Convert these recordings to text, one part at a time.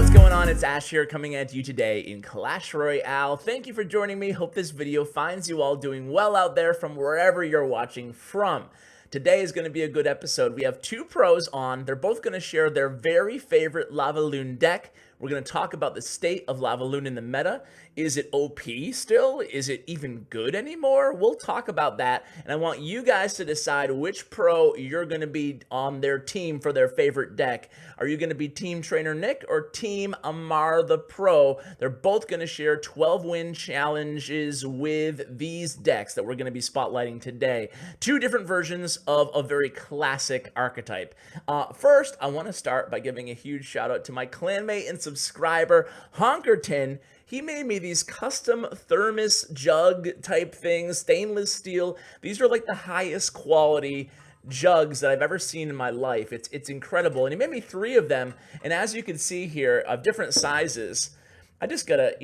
What's going on? It's Ash here coming at you today in Clash Royale. Thank you for joining me. Hope this video finds you all doing well out there from wherever you're watching from. Today is going to be a good episode. We have two pros on. They're both going to share their very favorite LavaLoon deck. We're going to talk about the state of LavaLoon in the meta. Is it OP still? Is it even good anymore? We'll talk about that, and I want you guys to decide which pro you're going to be on their team for their favorite deck. Are you going to be Team Trainer Nick or Team Amar the Pro? They're both going to share 12-win challenges with these decks that we're going to be spotlighting today. Two different versions of a very classic archetype. First, I want to start by giving a huge shout out to my clanmate and subscriber, Honkerton. He made me these custom thermos jug type things, stainless steel. These are like the highest quality jugs that I've ever seen in my life. It's incredible. And he made me 3 of them. And as you can see here, of different sizes. I just gotta,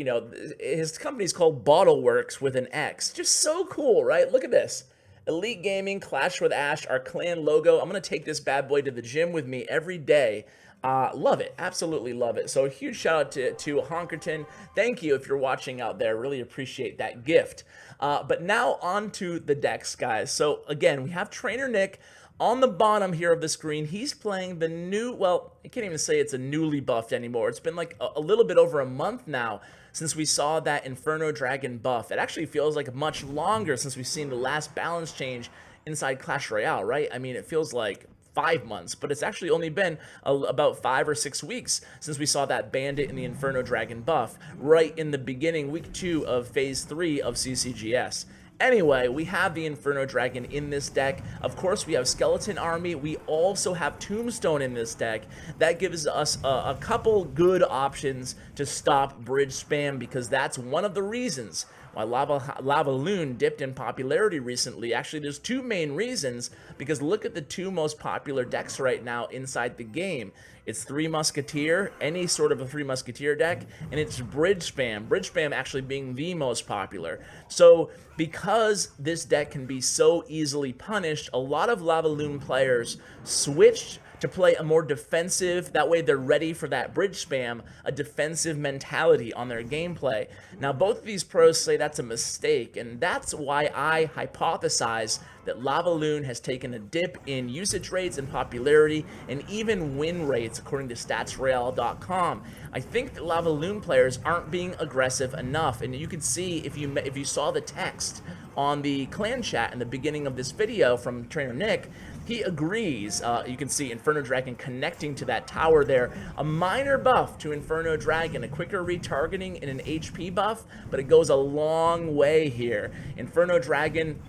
his company's called Bottleworks with an X. Just so cool, right? Look at this. Elite Gaming, Clash with Ash, our clan logo. I'm gonna take this bad boy to the gym with me every day. Love it. Absolutely love it. So a huge shout out to Honkerton. Thank you if you're watching out there. Really appreciate that gift. But now on to the decks, guys. So again, we have Trainer Nick on the bottom here of the screen. He's playing the new, well, I can't even say it's a newly buffed anymore. It's been like a little bit over a month now since we saw that Inferno Dragon buff. It actually feels like much longer since we've seen the last balance change inside Clash Royale, right? I mean, it feels like 5 months, but it's actually only been about 5 or 6 weeks since we saw that Bandit and the Inferno Dragon buff right in the beginning, week 2 of phase 3 of CCGS. Anyway, we have the Inferno Dragon in this deck. Of course, we have Skeleton Army. We also have Tombstone in this deck. That gives us a couple good options to stop bridge spam, because that's one of the reasons why LavaLoon dipped in popularity recently. Actually, there's 2 main reasons, because look at the 2 most popular decks right now inside the game. It's 3 Musketeer, any sort of a 3 Musketeer deck, and it's Bridge Spam. Bridge Spam actually being the most popular. So because this deck can be so easily punished, a lot of LavaLoon players switched to play a more defensive, that way they're ready for that bridge spam, a defensive mentality on their gameplay. Now, both of these pros say that's a mistake, and that's why I hypothesize that LavaLoon has taken a dip in usage rates and popularity, and even win rates, according to statsroyale.com. I think that LavaLoon players aren't being aggressive enough, and you can see if you saw the text on the clan chat in the beginning of this video from Trainer Nick, he agrees. You can see Inferno Dragon connecting to that tower there. A minor buff to Inferno Dragon, a quicker retargeting and an HP buff, but it goes a long way here. Inferno Dragon,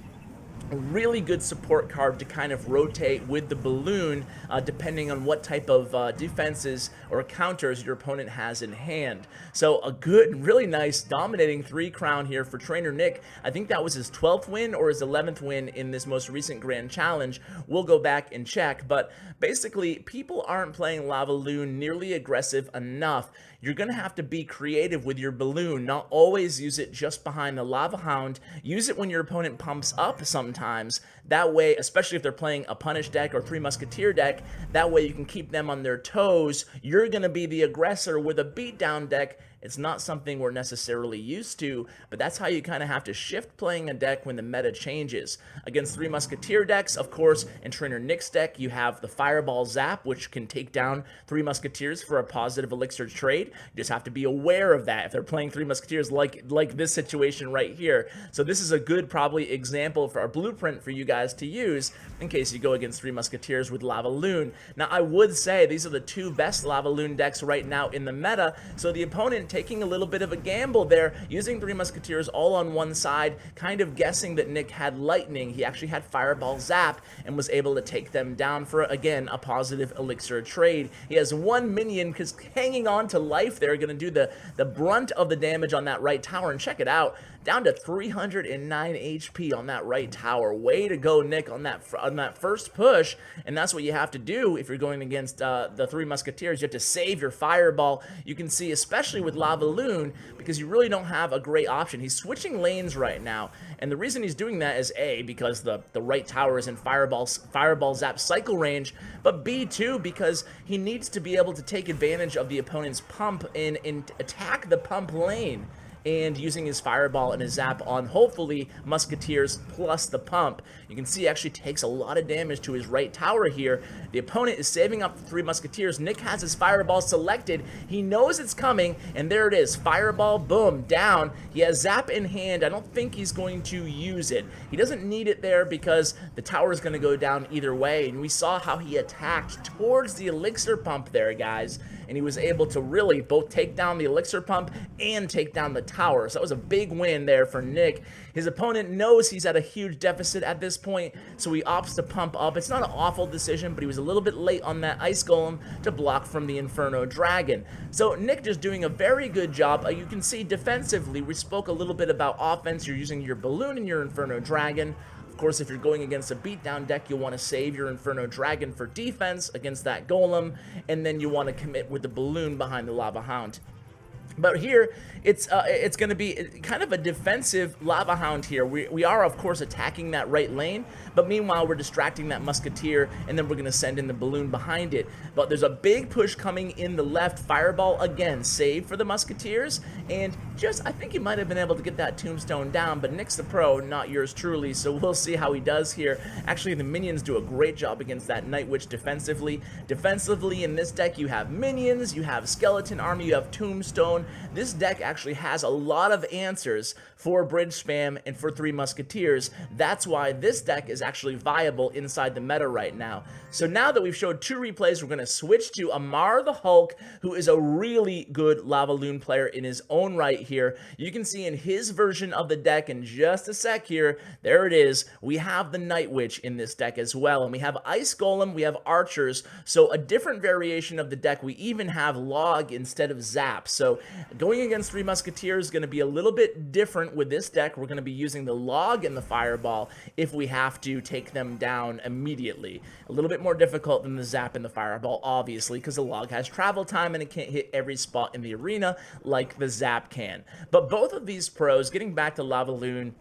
a really good support card to kind of rotate with the balloon, depending on what type of defenses or counters your opponent has in hand. So a good, really nice, dominating 3 crown here for Trainer Nick. I think that was his 12th win or his 11th win in this most recent Grand Challenge. We'll go back and check, but basically, people aren't playing LavaLoon nearly aggressive enough. You're going to have to be creative with your balloon, not always use it just behind the Lava Hound. Use it when your opponent pumps up sometimes. That way, especially if they're playing a punish deck or 3 Musketeer deck, that way you can keep them on their toes. You're going to be the aggressor with a beatdown deck. It's not something we're necessarily used to, but that's how you kind of have to shift playing a deck when the meta changes. Against 3 Musketeer decks, of course, in Trainer Nick's deck, you have the Fireball Zap, which can take down 3 Musketeers for a positive elixir trade. You just have to be aware of that if they're playing 3 Musketeers like this situation right here. So this is a good, probably, example for our blueprint for you guys to use in case you go against 3 Musketeers with LavaLoon. Now, I would say these are the 2 best LavaLoon decks right now in the meta, so the opponent taking a little bit of a gamble there, using 3 Musketeers all on one side, kind of guessing that Nick had Lightning. He actually had Fireball Zap and was able to take them down for, again, a positive elixir trade. He has 1 minion because hanging on to life there, going to do the brunt of the damage on that right tower. And check it out. down to 309 HP on that right tower. Way to go, Nick, on that first push, and that's what you have to do if you're going against the Three Musketeers. You have to save your fireball. You can see, especially with LavaLoon, because you really don't have a great option. He's switching lanes right now, and the reason he's doing that is A, because the right tower is in fireball zap cycle range, but B, too, because he needs to be able to take advantage of the opponent's pump and attack the pump lane, and using his fireball and his zap on hopefully Musketeers plus the pump. You can see he actually takes a lot of damage to his right tower here. The opponent is saving up the Three Musketeers. Nick has his fireball selected. He knows it's coming, and there it is. Fireball, boom, down. He has zap in hand. I don't think he's going to use it. He doesn't need it there because the tower is going to go down either way, and we saw how he attacked towards the elixir pump there, guys, and he was able to really both take down the elixir pump and take down the tower. So that was a big win there for Nick. His opponent knows he's at a huge deficit at this point, so he opts to pump up. It's not an awful decision, but he was a little bit late on that ice golem to block from the Inferno dragon. So Nick just doing a very good job. You can see defensively, we spoke a little bit about offense. You're using your balloon and your Inferno dragon. Of course, if you're going against a beatdown deck, you'll want to save your Inferno Dragon for defense against that golem, and then you want to commit with the balloon behind the Lava Hound. But here, it's going to be kind of a defensive Lava Hound here. We are, of course, attacking that right lane, but meanwhile, we're distracting that Musketeer, and then we're going to send in the balloon behind it. But there's a big push coming in the left. Fireball, again, save for the Musketeers, and just, I think he might have been able to get that tombstone down, but Nick's the pro, not yours truly, so we'll see how he does here. Actually, the minions do a great job against that Night Witch defensively. Defensively, in this deck, you have minions, you have skeleton army, you have tombstone. This deck actually has a lot of answers for bridge spam and for Three Musketeers. That's why this deck is actually viable inside the meta right now. So now that we've showed two replays, we're going to switch to AmarTheHulk, who is a really good LavaLoon player in his own right here. You can see in his version of the deck in just a sec here, there it is. We have the Night Witch in this deck as well, and we have Ice Golem, we have Archers, so a different variation of the deck. We even have Log instead of Zap. So going against Three Musketeers is going to be a little bit different with this deck. We're going to be using the Log and the Fireball if we have to take them down immediately. A little bit more difficult than the Zap and the Fireball, obviously, because the Log has travel time and it can't hit every spot in the arena like the Zap can. But both of these pros, getting back to LavaLoon,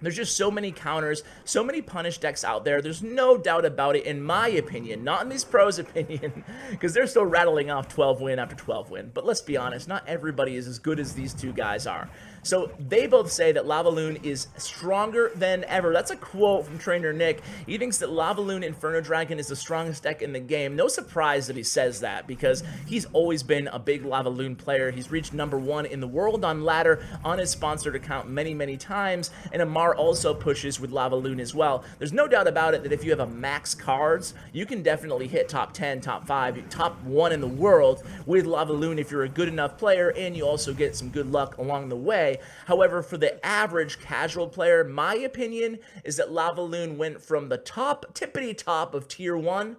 there's just so many counters, so many punish decks out there. There's no doubt about it, in my opinion, not in these pros' opinion, because they're still rattling off 12 win after 12 win. But let's be honest, not everybody is as good as these two guys are. So they both say that LavaLoon is stronger than ever. That's a quote from Trainer Nick. He thinks that LavaLoon Inferno Dragon is the strongest deck in the game. No surprise that he says that, because he's always been a big LavaLoon player. He's reached #1 in the world on ladder on his sponsored account many, many times, and Amar also pushes with LavaLoon as well. There's no doubt about it that if you have a max cards, you can definitely hit top 10, top 5, top 1 in the world with LavaLoon if you're a good enough player, and you also get some good luck along the way. However, for the average casual player, my opinion is that LavaLoon went from the tippity top of tier 1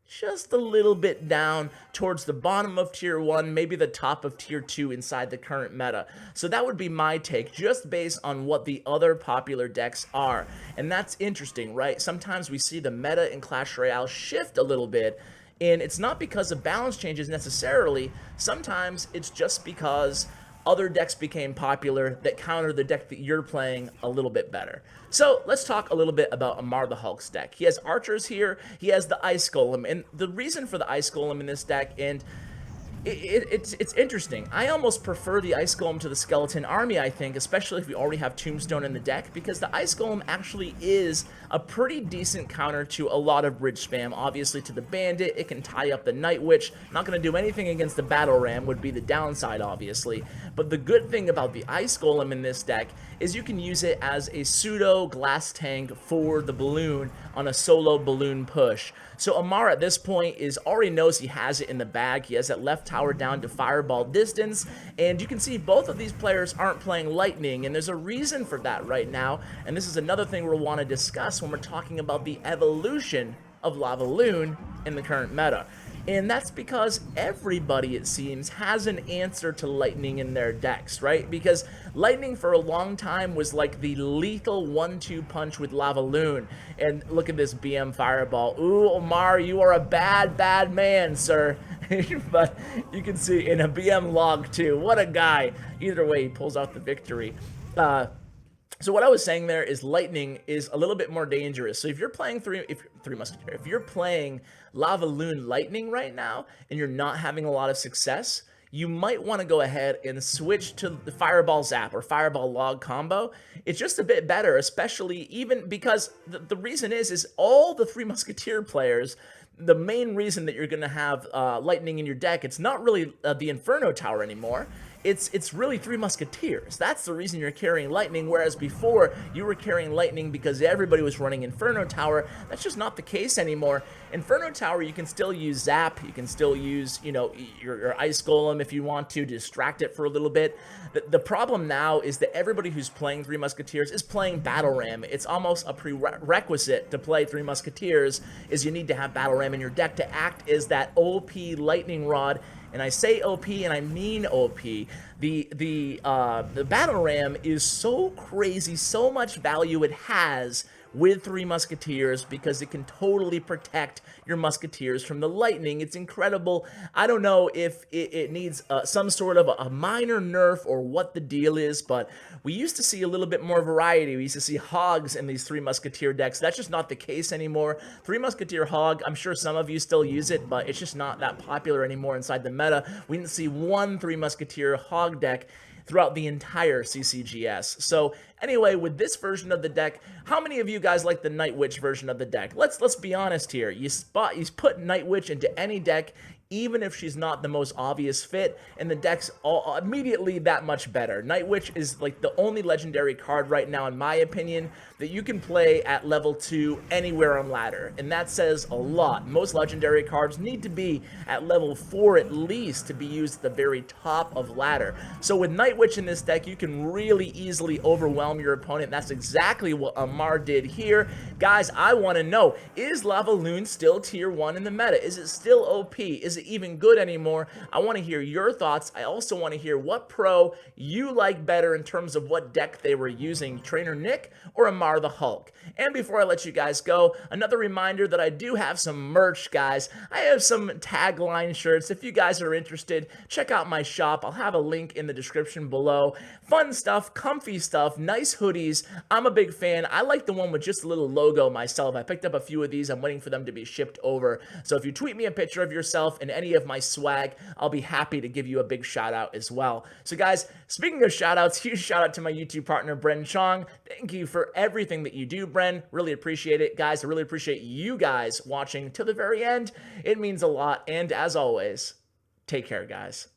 just a little bit down towards the bottom of tier 1, maybe the top of tier 2 inside the current meta. So that would be my take, just based on what the other popular decks are. And that's interesting, right? Sometimes we see the meta in Clash Royale shift a little bit, and it's not because of balance changes necessarily. Sometimes it's just because other decks became popular that counter the deck that you're playing a little bit better. So let's talk a little bit about AmarTheHulk's deck. He has Archers here, he has the Ice Golem, and the reason for the Ice Golem in this deck, and it's interesting. I almost prefer the Ice Golem to the Skeleton Army, I think, especially if we already have Tombstone in the deck, because the Ice Golem actually is a pretty decent counter to a lot of bridge spam. Obviously, to the Bandit, it can tie up the Night Witch. Not going to do anything against the Battle Ram, would be the downside, obviously. But the good thing about the Ice Golem in this deck is you can use it as a pseudo glass tank for the balloon on a solo balloon push. So Amar at this point already knows he has it in the bag. He has that left tower down to fireball distance, and you can see both of these players aren't playing lightning, and there's a reason for that right now, and this is another thing we'll want to discuss when we're talking about the evolution of LavaLoon in the current meta. And that's because everybody, it seems, has an answer to lightning in their decks, right? Because lightning for a long time was like the lethal 1-2 punch with LavaLoon. And look at this BM fireball. Ooh, Amar, you are a bad, bad man, sir. But you can see in a BM log too. What a guy. Either way, he pulls out the victory. So what I was saying there is lightning is a little bit more dangerous. So if you're playing three Musketeer, if you're playing LavaLoon lightning right now and you're not having a lot of success, you might want to go ahead and switch to the Fireball Zap or Fireball Log combo. It's just a bit better, especially even because the reason is all the Three Musketeer players, the main reason that you're going to have lightning in your deck, it's not really the Inferno Tower anymore. It's really Three Musketeers. That's the reason you're carrying lightning, whereas before you were carrying lightning because everybody was running Inferno Tower. That's just not the case anymore. Inferno Tower, you can still use Zap, you can still use, you know, your Ice Golem if you want to distract it for a little bit. The problem now is that everybody who's playing Three Musketeers is playing Battle Ram. It's almost a prerequisite to play Three Musketeers is you need to have Battle Ram in your deck to act as that OP lightning rod. And I say OP and I mean OP. The Battle Ram is so crazy, so much value it has with Three Musketeers because it can totally protect your Musketeers from the lightning. It's incredible. I don't know if it needs some sort of a minor nerf or what the deal is, but we used to see a little bit more variety. We used to see hogs in these Three Musketeer decks. That's just not the case anymore. Three Musketeer hog, I'm sure some of you still use it, but it's just not that popular anymore inside the meta. We didn't see one Three Musketeer hog deck throughout the entire CCGS. So anyway, with this version of the deck, how many of you guys like the Night Witch version of the deck? Let's be honest here. You put Night Witch into any deck, even if she's not the most obvious fit, and the deck's immediately that much better. Night Witch is like the only legendary card right now, in my opinion, that you can play at level 2 anywhere on ladder, and that says a lot. Most legendary cards need to be at level 4 at least to be used at the very top of ladder. So with Night Witch in this deck, you can really easily overwhelm your opponent. That's exactly what Amar did here. Guys, I want to know, is LavaLoon still tier 1 in the meta? Is it still OP? Is it even good anymore? I want to hear your thoughts. I also want to hear what pro you like better in terms of what deck they were using, Trainer Nick or AmarTheHulk. And before I let you guys go, another reminder that I do have some merch, guys. I have some tagline shirts. If you guys are interested, check out my shop. I'll have a link in the description below. Fun stuff, comfy stuff, nice hoodies. I'm a big fan. I like the one with just a little logo myself. I picked up a few of these. I'm waiting for them to be shipped over. So if you tweet me a picture of yourself and any of my swag, I'll be happy to give you a big shout out as well. So guys, speaking of shout outs, huge shout out to my YouTube partner, Bren Chong. Thank you for everything that you do, Bren. Really appreciate it. Guys, I really appreciate you guys watching till the very end. It means a lot. And as always, take care, guys.